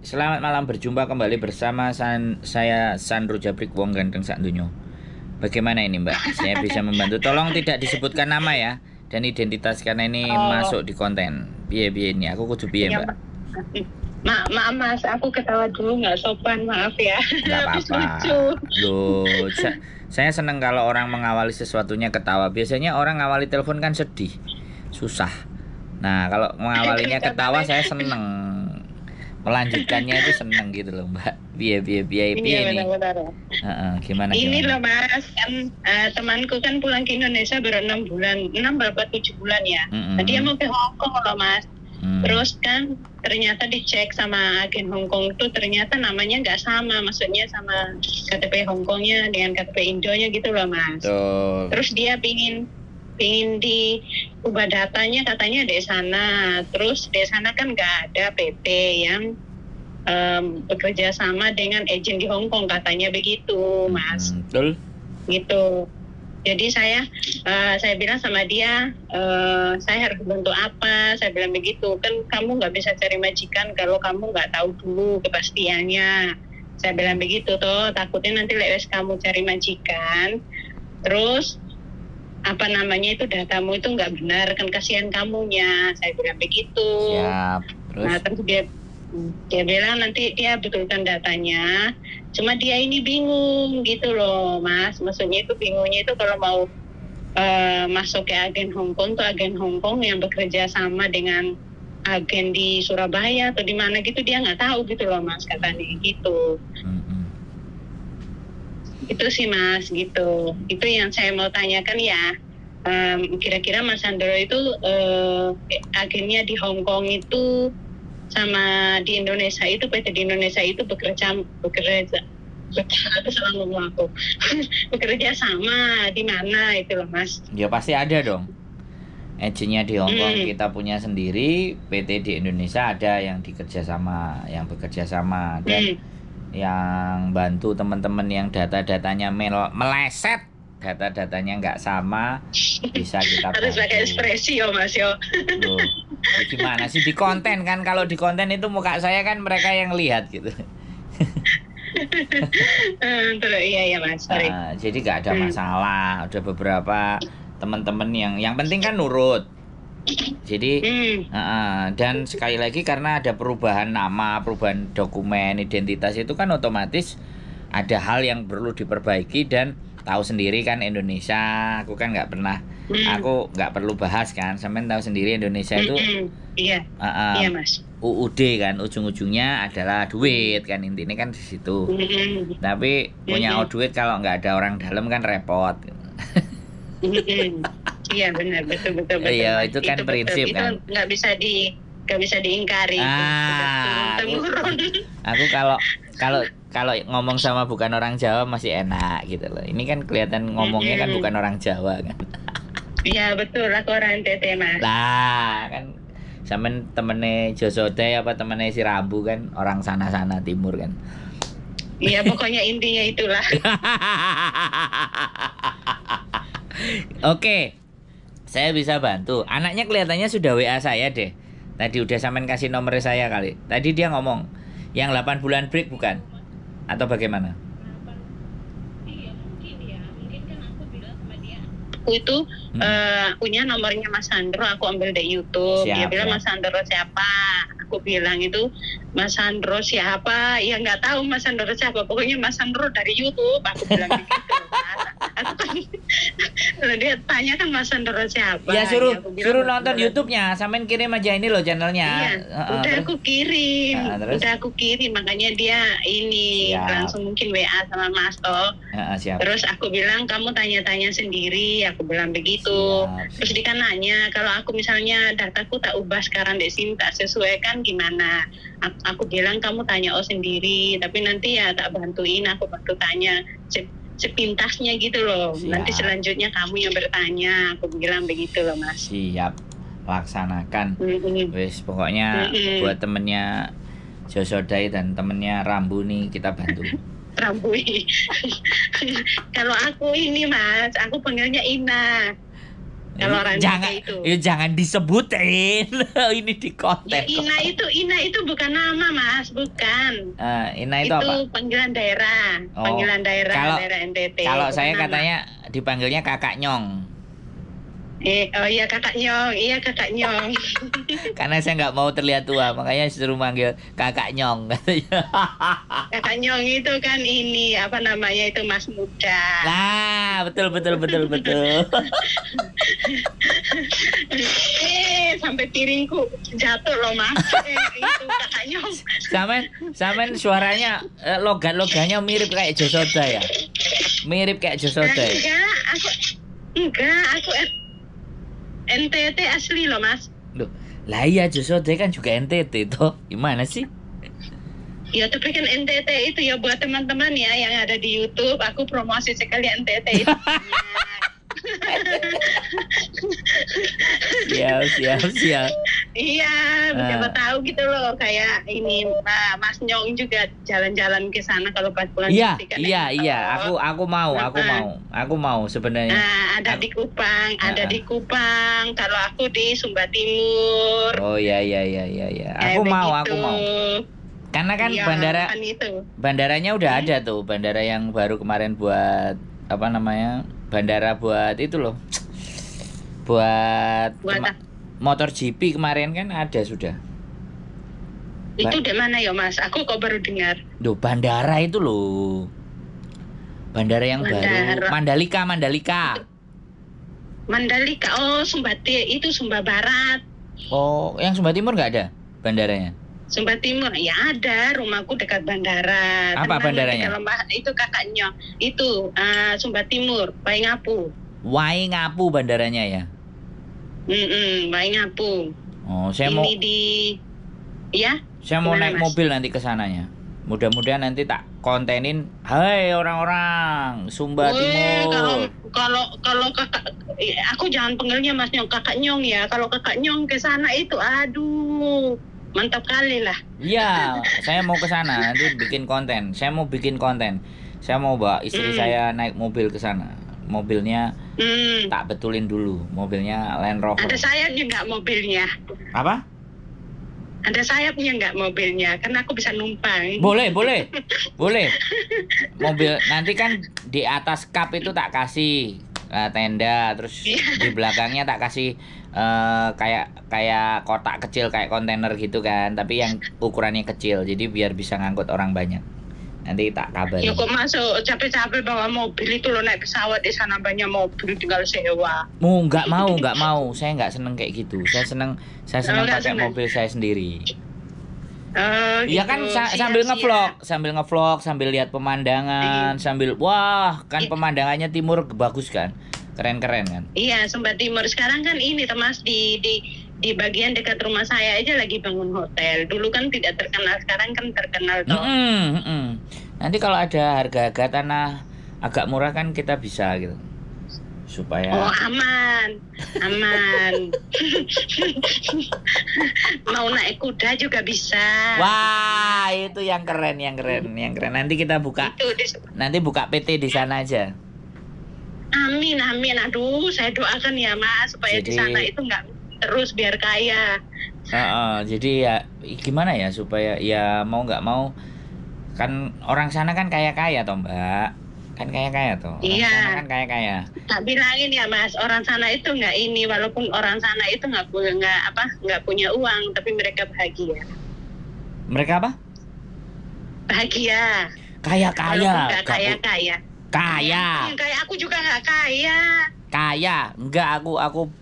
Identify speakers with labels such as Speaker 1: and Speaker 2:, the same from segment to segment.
Speaker 1: Selamat malam, berjumpa kembali bersama saya Sandro Jabrik Wong Ganteng Sak Dunyo. Bagaimana ini Mbak? Saya bisa membantu. Tolong tidak disebutkan nama ya dan identitas karena ini
Speaker 2: Oh,
Speaker 1: masuk di konten. Biye ini aku kudu biye
Speaker 2: ya
Speaker 1: Mbak.
Speaker 2: maaf Mas, aku ketawa dulu nggak sopan, maaf ya.
Speaker 1: Nggak
Speaker 2: Habis
Speaker 1: apa-apa.
Speaker 2: lucu.
Speaker 1: Loh, saya seneng kalau orang mengawali sesuatunya ketawa. Biasanya orang ngawali telepon kan sedih, susah. Nah kalau mengawalinya ketawa saya seneng. Melanjutkannya itu seneng gitu loh Mbak. Biye
Speaker 2: Iya
Speaker 1: nih.
Speaker 2: benar-benar.
Speaker 1: Gimana
Speaker 2: Ini
Speaker 1: gimana?
Speaker 2: loh Mas, kan temanku kan pulang ke Indonesia baru 6 bulan, 6 berapa 7 bulan ya. Nah, dia
Speaker 1: Mm-mm.
Speaker 2: mau ke Hong Kong loh Mas.
Speaker 1: Hmm.
Speaker 2: Terus kan ternyata dicek sama agen Hong Kong itu ternyata namanya nggak sama, maksudnya sama KTP Hong Kongnya dengan KTP Indonya gitu loh Mas.
Speaker 1: Tuh.
Speaker 2: Terus dia pingin diubah datanya katanya di sana. Terus di sana kan nggak ada PP yang bekerja sama dengan agen di Hong Kong katanya begitu Mas.
Speaker 1: Betul.
Speaker 2: Gitu. Jadi saya bilang sama dia, saya harus bantu apa? Saya bilang begitu. Kan kamu nggak bisa cari majikan kalau kamu nggak tahu dulu kepastiannya. Saya bilang begitu toh. Takutnya nanti lewes kamu cari majikan, terus apa namanya itu datamu itu nggak benar kan kasihan kamunya. Saya bilang begitu.
Speaker 1: Siap. Terus
Speaker 2: Nah terus dia bilang nanti dia betulkan datanya, cuma dia ini bingung gitu loh Mas, maksudnya itu bingungnya itu kalau mau masuk ke agen Hong Kong tuh agen Hong Kong yang bekerja sama dengan agen di Surabaya atau di mana gitu dia nggak tahu gitu loh Mas katanya gitu.
Speaker 1: mm-mm.
Speaker 2: Itu sih Mas gitu, itu yang saya mau tanyakan ya. Kira-kira Mas Sandro itu agennya di Hong Kong itu sama di Indonesia itu PT di Indonesia itu bekerja salah ngomong aku bekerja sama di mana itu loh Mas.
Speaker 1: Ya pasti ada dong. Agennya di Hong Kong kita punya sendiri, PT di Indonesia ada yang yang bekerja sama dan yang bantu teman-teman yang data-datanya meleset, data-datanya nggak sama, bisa kita
Speaker 2: Harus pakai
Speaker 1: bantu.
Speaker 2: ekspresi yo Mas yo.
Speaker 1: Loh, ya gimana sih di konten kan? Kalau di konten itu muka saya kan mereka yang lihat gitu.
Speaker 2: Terus iya Mas, sorry.
Speaker 1: Jadi nggak ada masalah. Ada beberapa teman-teman yang penting kan nurut. Jadi dan sekali lagi karena ada perubahan nama, perubahan dokumen, identitas itu kan otomatis ada hal yang perlu diperbaiki dan tahu sendiri kan Indonesia, aku kan nggak pernah, aku nggak perlu bahas kan, sampean tahu sendiri Indonesia itu
Speaker 2: Iya, iya Mas.
Speaker 1: UUD kan ujung-ujungnya adalah duit kan intinya kan di situ. Tapi punya duit kalau nggak ada orang dalam kan repot.
Speaker 2: Iya benar betul.
Speaker 1: Iya
Speaker 2: Mas.
Speaker 1: itu kan prinsip
Speaker 2: itu
Speaker 1: kan.
Speaker 2: nggak bisa diingkari.
Speaker 1: Aku kalau ngomong sama bukan orang Jawa masih enak gitu loh. Ini kan kelihatan ngomongnya kan bukan orang Jawa kan.
Speaker 2: Iya betul, aku orang NTT Mas.
Speaker 1: Lah kan sampean temene Josodai apa temene si Rambu kan orang sana-sana timur kan.
Speaker 2: Iya pokoknya intinya itulah.
Speaker 1: Oke. Saya bisa bantu. Anaknya kelihatannya sudah WA saya deh. Tadi udah sampean kasih nomor saya kali. Tadi dia ngomong yang 8 bulan break bukan? Atau bagaimana?
Speaker 2: Iya mungkin ya, mungkin kan aku bilang sama dia. Aku itu punya nomornya Mas Sandro, aku ambil dari YouTube. Dia bilang Mas Sandro siapa? Aku bilang itu Mas Sandro siapa? Ya nggak tahu Mas Sandro siapa. Pokoknya Mas Sandro dari YouTube. Aku bilang begitu. Aku kan kalau dia tanya kan Mas Sandro siapa?
Speaker 1: Ya suruh
Speaker 2: Ya,
Speaker 1: suruh nonton YouTube-nya. Sampean kirim aja ini loh channelnya.
Speaker 2: Iya, udah
Speaker 1: terus?
Speaker 2: aku kirim,
Speaker 1: Terus?
Speaker 2: udah aku kirim, makanya dia ini
Speaker 1: Siap.
Speaker 2: langsung mungkin WA sama Mas toh.
Speaker 1: Siap.
Speaker 2: Terus aku bilang kamu tanya-tanya sendiri, aku bilang begitu.
Speaker 1: Siap.
Speaker 2: Terus dia kan nanya kalau aku misalnya dataku tak ubah sekarang di sini tak sesuaikan gimana? Aku bilang kamu tanya sendiri, tapi nanti ya tak bantuin, aku bantu tanya sepintasnya gitu loh.
Speaker 1: Siap.
Speaker 2: Nanti selanjutnya kamu yang bertanya, aku bilang begitu loh Mas.
Speaker 1: Siap. Laksanakan. Wes pokoknya buat temennya Josodai dan temennya Rambu nih kita bantu.
Speaker 2: Rambui. Kalau aku ini Mas, aku panggilnya Ina. Kalau orang
Speaker 1: jangan
Speaker 2: itu.
Speaker 1: ya jangan disebutin. Ini di konten.
Speaker 2: Ya, Ina itu bukan nama Mas, bukan.
Speaker 1: Ina itu apa?
Speaker 2: Panggilan daerah, panggilan daerah NTT.
Speaker 1: Kalau saya
Speaker 2: nama.
Speaker 1: katanya dipanggilnya Kakak Nyong.
Speaker 2: Oh iya Kakak Nyong.
Speaker 1: Karena saya nggak mau terlihat tua, makanya disuruh manggil Kakak Nyong katanya.
Speaker 2: Kakak Nyong itu kan ini apa namanya itu Mas muda.
Speaker 1: Nah, betul.
Speaker 2: Sampai piringku jatuh loh Mas. Itu Kakak Nyong.
Speaker 1: Samen suaranya logatnya mirip kayak Josoda ya. Mirip kayak Josoda.
Speaker 2: Enggak, aku NTT asli loh Mas.
Speaker 1: Loh, lah iya Josoda kan juga NTT toh. Gimana sih?
Speaker 2: Ya tapi kan NTT itu ya buat teman-teman ya yang ada di YouTube, aku promosi sekali NTT itu. Siap. Iya, siapa tahu gitu loh kayak ini Mas Nyong juga jalan-jalan ke sana kalau pas bulan
Speaker 1: Iya. Aku mau sebenarnya.
Speaker 2: Nah, ada di Kupang. Kalau aku di Sumba Timur.
Speaker 1: Oh iya. Aku mau. Karena kan bandaranya udah ada tuh, bandara yang baru kemarin buat apa namanya? Bandara buat itu loh. Buat motor GP kemarin kan ada sudah.
Speaker 2: Itu di mana ya Mas? Aku kok baru dengar.
Speaker 1: Duh, bandara itu loh. Bandara yang baru. Mandalika.
Speaker 2: Oh, itu Sumba Barat.
Speaker 1: Oh, yang Sumba Timur nggak ada bandaranya?
Speaker 2: Sumba Timur ya ada, rumahku dekat bandara.
Speaker 1: Apa bandaranya?
Speaker 2: Kalau itu kakaknya, itu Sumba Timur, Waingapu.
Speaker 1: Waingapu bandaranya ya?
Speaker 2: Waingapu.
Speaker 1: Oh, saya mau naik mobil nanti ke sananya. Mudah-mudahan nanti tak kontenin, hai orang-orang Sumba Timur.
Speaker 2: Kalau kakak, aku jangan panggilnya Mas Nyong, Kakak Nyong ya. Kalau Kakak Nyong ke sana itu, aduh. Mantap kali lah.
Speaker 1: Iya, saya mau ke sana nanti bikin konten. Saya mau bawa istri saya naik mobil ke sana. Mobilnya tak betulin dulu. Mobilnya Land Rover.
Speaker 2: Ada sayapnya nggak mobilnya?
Speaker 1: Apa?
Speaker 2: Ada sayapnya nggak mobilnya? Karena aku bisa numpang.
Speaker 1: Boleh. Mobil nanti kan di atas kap itu tak kasih tenda, terus di belakangnya tak kasih kayak kotak kecil kayak kontainer gitu kan, tapi yang ukurannya kecil, jadi biar bisa ngangkut orang banyak. Nanti tak kabarin.
Speaker 2: Ya kok masuk capek-capek bawa mobil itu lo naik pesawat di sana banyak mobil tinggal sewa.
Speaker 1: Nggak mau. Saya nggak seneng kayak gitu. Saya seneng pakai mobil saya sendiri. Iya kan sambil ngevlog, sambil lihat pemandangan, sambil pemandangannya timur bagus kan. Keren-keren kan? Iya,
Speaker 2: Sumba Timur sekarang kan ini Mas di bagian dekat rumah saya aja lagi bangun hotel. Dulu kan tidak terkenal, sekarang kan terkenal toh.
Speaker 1: Nanti kalau ada harga tanah agak murah kan kita bisa gitu. Supaya
Speaker 2: aman. Mau naik kuda juga bisa.
Speaker 1: Wah, itu yang keren. Nanti kita buka. Nanti buka PT di sana aja.
Speaker 2: Amin. Aduh, saya doakan ya Mas supaya di sana itu nggak terus biar kaya.
Speaker 1: Jadi ya gimana ya supaya ya mau nggak mau kan orang sana kan kaya toh Mbak, kan kaya toh.
Speaker 2: Iya.
Speaker 1: Orang sana kan kaya.
Speaker 2: Tak bilangin ya Mas, orang sana itu nggak ini, walaupun orang sana itu nggak punya uang, tapi mereka bahagia.
Speaker 1: Mereka apa?
Speaker 2: Bahagia.
Speaker 1: Kaya.
Speaker 2: Kaya. Kayak aku juga nggak kaya.
Speaker 1: Kaya, enggak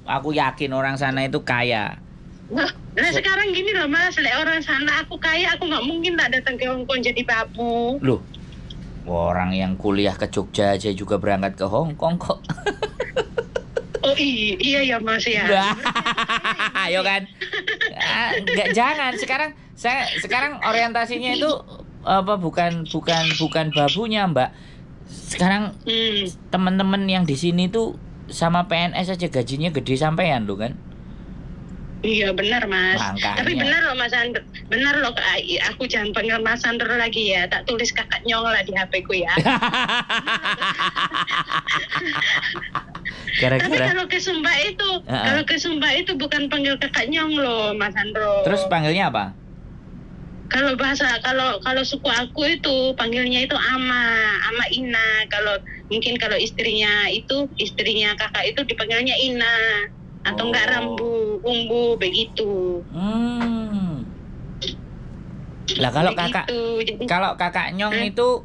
Speaker 1: aku yakin orang sana itu kaya.
Speaker 2: Nah sekarang gini loh Mas, orang sana aku kaya, aku nggak mungkin tak datang ke Hong Kong jadi babu.
Speaker 1: Loh, orang yang kuliah ke Jogja aja juga berangkat ke Hong Kong kok.
Speaker 2: Oh iya ya Mas ya.
Speaker 1: Ayo kan. Enggak, jangan. Sekarang orientasinya itu apa bukan babunya Mbak. Sekarang teman-teman yang di sini tuh sama PNS aja gajinya gede sampean lo kan?
Speaker 2: Iya benar Mas.
Speaker 1: Makanya.
Speaker 2: Tapi benar loh Mas Andro, benar loh aku jangan panggil Mas Andro lagi ya. Tak tulis Kakak Nyong lah di HP ku ya. Tapi
Speaker 1: Gara-gara.
Speaker 2: kalau ke Sumba itu, kalau ke Sumba itu bukan panggil kakak Nyong loh, Mas Andro.
Speaker 1: Terus panggilnya apa?
Speaker 2: Kalau kalau suku aku itu panggilnya itu ama Ina. Kalau istrinya kakak itu dipanggilnya Ina atau enggak Rambu, Umbu begitu.
Speaker 1: Lah kalau
Speaker 2: Begitu.
Speaker 1: kakak,
Speaker 2: Jadi,
Speaker 1: kalau kakak Nyong itu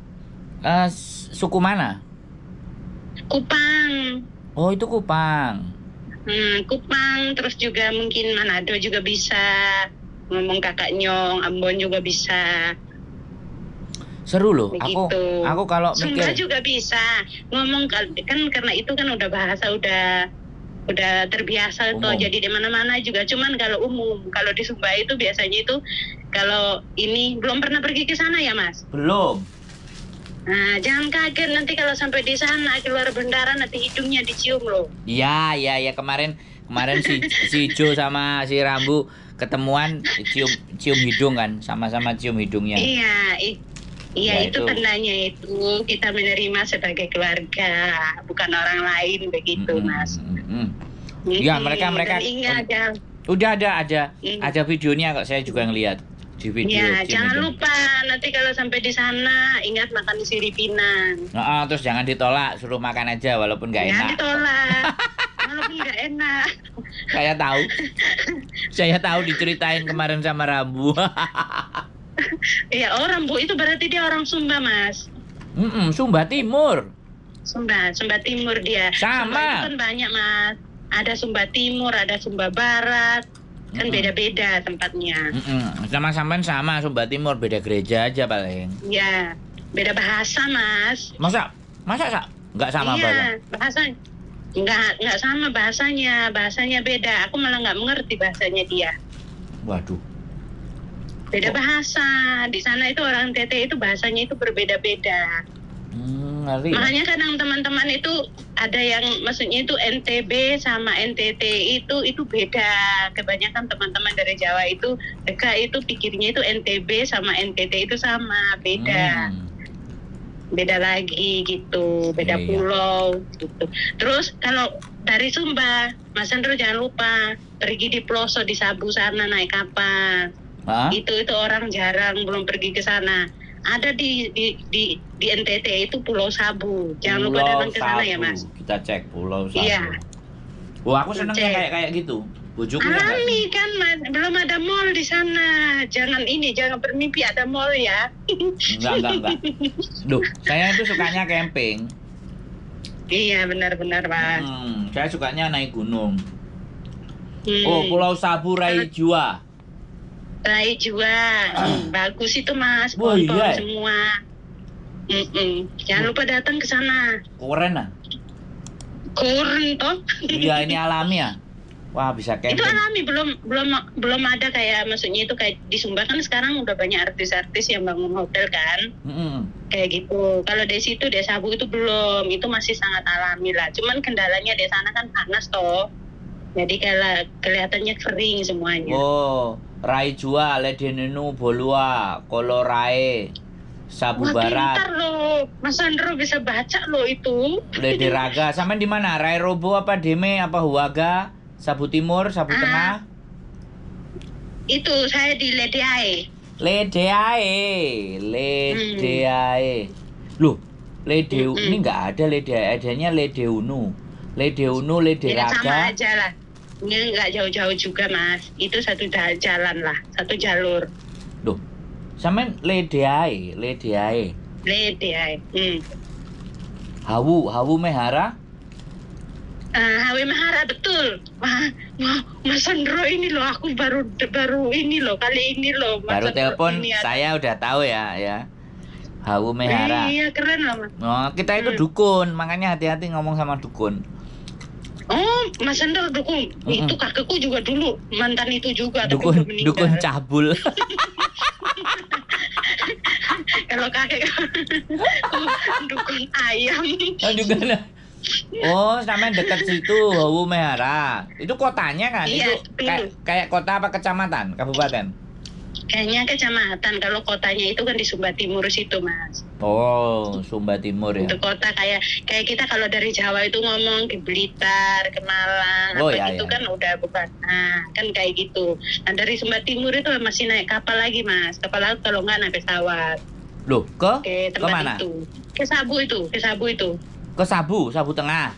Speaker 1: suku mana?
Speaker 2: Kupang.
Speaker 1: Oh itu Kupang.
Speaker 2: Kupang, terus juga mungkin Manado juga bisa ngomong kakak Nyong, Ambon juga bisa.
Speaker 1: Seru loh.
Speaker 2: Begitu.
Speaker 1: Aku kalau
Speaker 2: Sumba
Speaker 1: mikir.
Speaker 2: juga bisa ngomong kan karena itu kan udah bahasa udah terbiasa tuh,
Speaker 1: Umum.
Speaker 2: jadi di mana-mana juga. Cuman kalau umum, kalau di Sumba itu biasanya itu kalau ini belum pernah pergi ke sana ya Mas.
Speaker 1: Belum.
Speaker 2: Nah, jangan kaget nanti kalau sampai di sana keluar bendara nanti hidungnya dicium loh.
Speaker 1: Iya kemarin si Jo sama si Rambu ketemuan cium hidung kan, sama-sama cium hidungnya.
Speaker 2: Iya,
Speaker 1: Ya,
Speaker 2: itu
Speaker 1: itu.
Speaker 2: tandanya itu kita menerima sebagai keluarga, bukan orang lain begitu, Mas.
Speaker 1: Ya, mereka
Speaker 2: Dan ingat
Speaker 1: udah ada
Speaker 2: Mm.
Speaker 1: videonya kok, saya juga ngeliat di video.
Speaker 2: ya,
Speaker 1: cium
Speaker 2: jangan
Speaker 1: hidung.
Speaker 2: lupa nanti kalau sampai di sana ingat makan siripinan.
Speaker 1: Terus jangan ditolak, suruh makan aja walaupun nggak
Speaker 2: Jangan
Speaker 1: enak.
Speaker 2: ditolak, walaupun nggak enak.
Speaker 1: Saya tahu diceritain kemarin sama Rambu.
Speaker 2: Iya, orang Bu itu berarti dia orang Sumba, Mas.
Speaker 1: Sumba Timur.
Speaker 2: Sumba Timur dia.
Speaker 1: Sama.
Speaker 2: Sumba itu kan banyak, Mas. Ada Sumba Timur, ada Sumba Barat. Kan beda-beda tempatnya.
Speaker 1: Sama sampean sama, Sumba Timur beda gereja aja paling.
Speaker 2: Ya, beda bahasa, Mas.
Speaker 1: Masa nggak sama
Speaker 2: iya,
Speaker 1: bahasa?
Speaker 2: nggak sama bahasanya beda. Aku malah nggak mengerti bahasanya dia.
Speaker 1: Waduh.
Speaker 2: Beda bahasa. Di sana itu orang Tete itu bahasanya itu berbeda-beda.
Speaker 1: Ngeri. Ya?
Speaker 2: Makanya kadang teman-teman itu ada yang maksudnya itu NTB sama NTT itu beda. Kebanyakan teman-teman dari Jawa itu mereka itu pikirnya itu NTB sama NTT itu sama, beda. Beda lagi gitu, beda
Speaker 1: Iya.
Speaker 2: pulau gitu. Terus kalau dari Sumba, Mas Andro jangan lupa pergi di Ploso di Sabu sana naik kapal.
Speaker 1: Hah?
Speaker 2: Itu orang jarang belum pergi ke sana. Ada di NTT itu Pulau Sabu. Jangan lupa datang ke sana ya, Mas.
Speaker 1: Kita cek Pulau Sabu.
Speaker 2: Iya.
Speaker 1: Wah, aku seneng
Speaker 2: Cek.
Speaker 1: kayak gitu. Bujuku ya,
Speaker 2: Alami kan, Mas. Belum ada mall di sana. Jangan bermimpi ada mall ya.
Speaker 1: Enggak. Duh, saya itu sukanya camping.
Speaker 2: Iya, benar-benar, Mas.
Speaker 1: Saya sukanya naik gunung.
Speaker 2: Hmm.
Speaker 1: Oh, Pulau Sabu Rai Jua.
Speaker 2: Rai juga bagus itu Mas,
Speaker 1: Wah,
Speaker 2: pohon-pohon
Speaker 1: iya.
Speaker 2: semua. Jangan lupa datang ke sana.
Speaker 1: Keren ah.
Speaker 2: Kurun toh.
Speaker 1: Iya, ini alami ya. Wah, bisa
Speaker 2: Itu
Speaker 1: camping.
Speaker 2: alami, belum ada kayak maksudnya itu kayak di Sumba kan sekarang udah banyak artis-artis yang bangun hotel kan. Kayak gitu. Kalau di situ di Sabu itu belum, itu masih sangat alami lah. Cuman kendalanya di sana kan panas toh. Jadi kalau kelihatannya kering semuanya.
Speaker 1: Oh, Rai Jua, Ledenenu, Bolua, Kolorae, Sabu
Speaker 2: Wah,
Speaker 1: Barat,
Speaker 2: pintar loh. Mas Andro bisa baca loh itu.
Speaker 1: Lede Raga. Sampean di mana? Rai Robo apa Deme apa Huaga? Sabu Timur, Sabu Tengah?
Speaker 2: Itu saya di Ledeae.
Speaker 1: Ledeae. Loh, ini nggak ada Ledeae, adanya Ledeunu. Ledeunu, Lede
Speaker 2: Ya sama
Speaker 1: Raga.
Speaker 2: aja lah. Ini nggak jauh-jauh juga Mas. Itu satu jalan lah, satu jalur.
Speaker 1: Loh, sampean Ledeae.
Speaker 2: Ledeae.
Speaker 1: Hawu Mehara?
Speaker 2: HW Mahara betul. Wah, Mas Andro ini loh, aku baru ini loh, kali ini loh. Mas
Speaker 1: Baru
Speaker 2: Andro
Speaker 1: telepon,
Speaker 2: ini ada.
Speaker 1: saya udah tahu ya. Hawu Mehara.
Speaker 2: Iya, keren loh Mas.
Speaker 1: Oh, kita itu dukun, makanya hati-hati ngomong sama dukun.
Speaker 2: Oh, Mas Andro dukun. Itu kakekku juga dulu mantan itu juga, tapi udah meninggal.
Speaker 1: Dukun cabul.
Speaker 2: Kalau kakek dukun ayam.
Speaker 1: Oh, juga. Oh, sampean dekat situ, Hawu Mehara. Itu kotanya kan?
Speaker 2: Iya,
Speaker 1: Itu kayak kota apa kecamatan, kabupaten?
Speaker 2: Kayaknya kecamatan. Kalau kotanya itu kan di Sumba Timur situ, Mas.
Speaker 1: Oh, Sumba Timur ya.
Speaker 2: Itu kota kayak kita kalau dari Jawa itu ngomong ke Blitar, ke Malang,
Speaker 1: Oh,
Speaker 2: apa
Speaker 1: ya,
Speaker 2: gitu
Speaker 1: ya.
Speaker 2: kan udah bukan. Nah, kan kayak gitu. Nah, dari Sumba Timur itu masih naik kapal lagi, Mas. Kapal laut kalau nggak naik pesawat.
Speaker 1: Loh,
Speaker 2: Ke tempat
Speaker 1: mana?
Speaker 2: itu. Ke Sabu itu.
Speaker 1: Ke Sabu Tengah.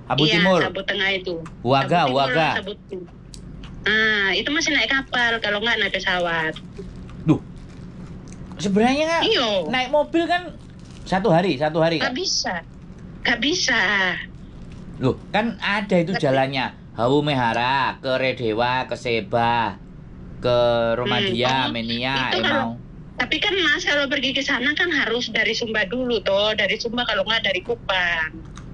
Speaker 1: Sabu
Speaker 2: Iya,
Speaker 1: Timur.
Speaker 2: Sabu Tengah itu.
Speaker 1: Huaga,
Speaker 2: Sabu Timur,
Speaker 1: Huaga.
Speaker 2: Sabu Timur. Nah, itu masih naik kapal kalau nggak naik pesawat.
Speaker 1: Duh. Sebenarnya kan
Speaker 2: Iyo.
Speaker 1: naik mobil kan satu hari kan?
Speaker 2: Nggak bisa.
Speaker 1: Loh, kan ada itu jalannya. Hawu Mehara, ke Redewa, ke Seba, ke Romadia, Menia,
Speaker 2: itu
Speaker 1: Emau.
Speaker 2: Tapi kan Mas kalau pergi ke sana kan harus dari Sumba dulu toh, dari Sumba kalau nggak dari Kupang.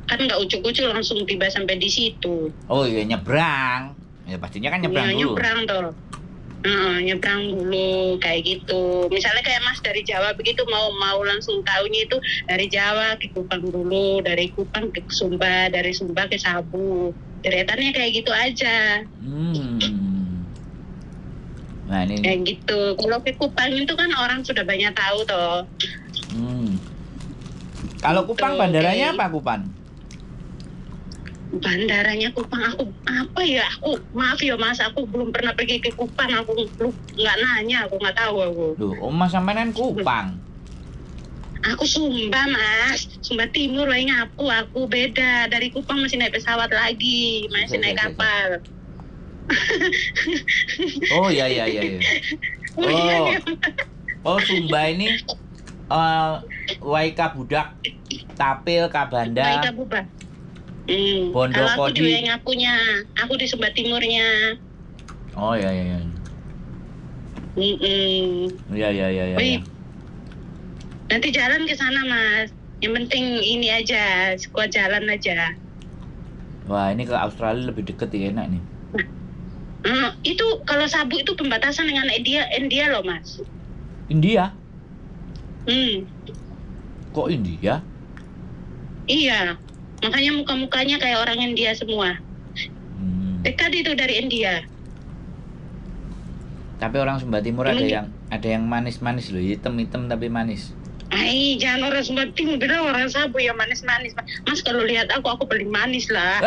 Speaker 2: Kan nggak ucuk-ucuk langsung tiba sampai di situ.
Speaker 1: Oh iya, nyebrang. Ya pastinya kan nyebrang
Speaker 2: Iya,
Speaker 1: dulu.
Speaker 2: nyebrang toh. Nyebrang dulu kayak gitu. Misalnya kayak Mas dari Jawa begitu mau langsung tahunya itu dari Jawa ke Kupang dulu, dari Kupang ke Sumba, dari Sumba ke Sabu. Deretannya kayak gitu aja.
Speaker 1: Nah ini.
Speaker 2: Kayak gitu. Kalau ke Kupang itu kan orang sudah banyak tahu toh.
Speaker 1: Kalau Kupang bandaranya apa Kupang?
Speaker 2: Bandaranya Kupang aku maaf ya Mas, aku belum pernah pergi ke Kupang, aku nggak nanya, aku nggak tahu aku.
Speaker 1: Duh, Oma sampean Kupang.
Speaker 2: Aku Sumba Mas, Sumba Timur lah aku beda dari Kupang, masih naik pesawat lagi, masih naik kapal.
Speaker 1: Oh iya.
Speaker 2: Oh, iya.
Speaker 1: Oh Sumba ini Waika Budak, Tapil, Kabanda.
Speaker 2: Waika Budak.
Speaker 1: Bondo
Speaker 2: Kalau aku
Speaker 1: Kodi.
Speaker 2: juga yang ngakunya, aku di Sumba Timurnya.
Speaker 1: Oh iya. Iya.
Speaker 2: Wih, nanti jalan ke sana Mas. Yang penting ini aja, kuat jalan aja.
Speaker 1: Wah ini ke Australia lebih deket ya, enak nih.
Speaker 2: Itu kalau Sabu itu pembatasan dengan India loh Mas.
Speaker 1: India?
Speaker 2: Hmm.
Speaker 1: Kok India?
Speaker 2: Iya, makanya muka-mukanya kayak orang India semua. Dekat itu dari India.
Speaker 1: Tapi orang Sumba Timur ada yang manis-manis loh, hitam-hitam tapi manis.
Speaker 2: Ay, jangan orang Sumba Timur, bilang orang Sabu yang manis-manis. Mas kalau lihat aku paling manis lah.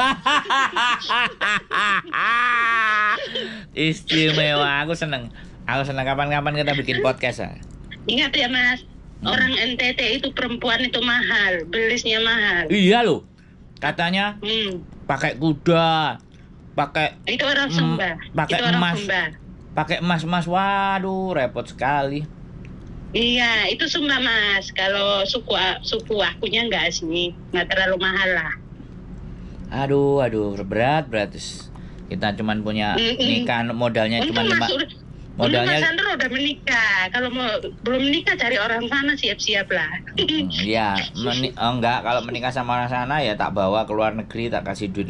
Speaker 1: Istimewa, aku seneng kapan-kapan kita bikin podcast ya.
Speaker 2: Ingat ya Mas, orang NTT itu perempuan itu mahal, belisnya mahal.
Speaker 1: Iya loh, katanya pakai kuda, pakai
Speaker 2: itu orang Sumba,
Speaker 1: pakai
Speaker 2: itu orang
Speaker 1: emas,
Speaker 2: Sumba.
Speaker 1: pakai emas, waduh repot sekali.
Speaker 2: Iya, itu Sumba Mas. Kalau suku akunya enggak sih, nggak terlalu mahal lah.
Speaker 1: Aduh, berat. Kita cuman punya nikah modalnya cuma 5. Modalnya
Speaker 2: Mas Sandro udah menikah. Kalau belum menikah cari orang sana, siap-siap lah.
Speaker 1: Iya, enggak, kalau menikah sama orang sana ya tak bawa ke luar negeri, tak kasih duit